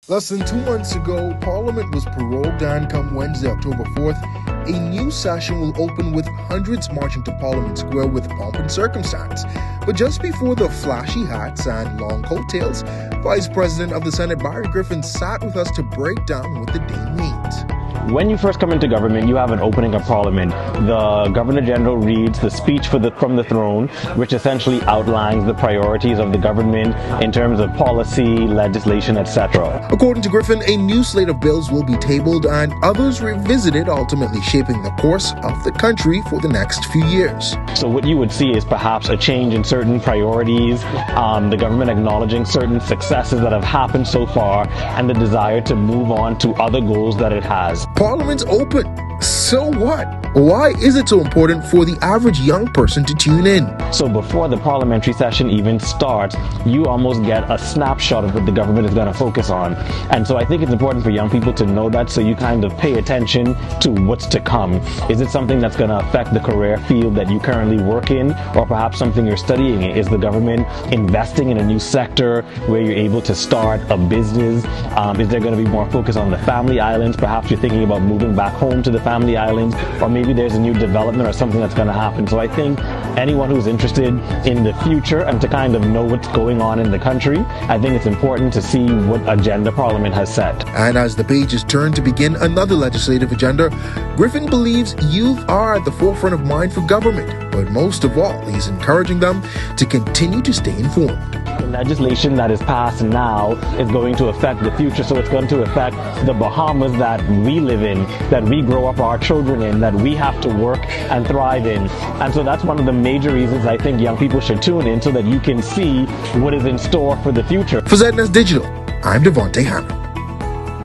Less than 2 months ago, Parliament was prorogued, and come Wednesday, October 4th, a new session will open with hundreds marching to Parliament Square with pomp and circumstance. But just before the flashy hats and long coattails, Vice President of the Senate Barry Griffin sat with us to break down what the day means. When you first come into government, you have an opening of Parliament. The Governor General reads the speech from the throne, which essentially outlines the priorities of the government in terms of policy, legislation, etc. According to Griffin, a new slate of bills will be tabled and others revisited, ultimately shaping the course of the country for the next few years. So what you would see is perhaps a change in certain priorities, the government acknowledging certain successes that have happened so far, and the desire to move on to other goals that it has. Parliament's open. So what? Why is it so important for the average young person to tune in? So before the parliamentary session even starts, you almost get a snapshot of what the government is going to focus on. And so I think it's important for young people to know that, so you kind of pay attention to what's to come. Is it something that's going to affect the career field that you currently work in, or perhaps something you're studying? Is the government investing in a new sector where you're able to start a business? Is there going to be more focus on the family islands? Perhaps you're thinking about moving back home to the family islands, or maybe there's a new development or something that's going to happen. So I think anyone who's interested in the future and to kind of know what's going on in the country, I think it's important to see what agenda Parliament has set. And as the pages turn to begin another legislative agenda, Griffin believes youth are at the forefront of mind for government, but most of all, he's encouraging them to continue to stay informed. The legislation that is passed now is going to affect the future, so it's going to affect the Bahamas that we live in, that we grow up our children in, that we have to work and thrive in. And so that's one of the major reasons I think young people should tune in, so that you can see what is in store for the future. For ZNS Digital, I'm Devontae Hanna.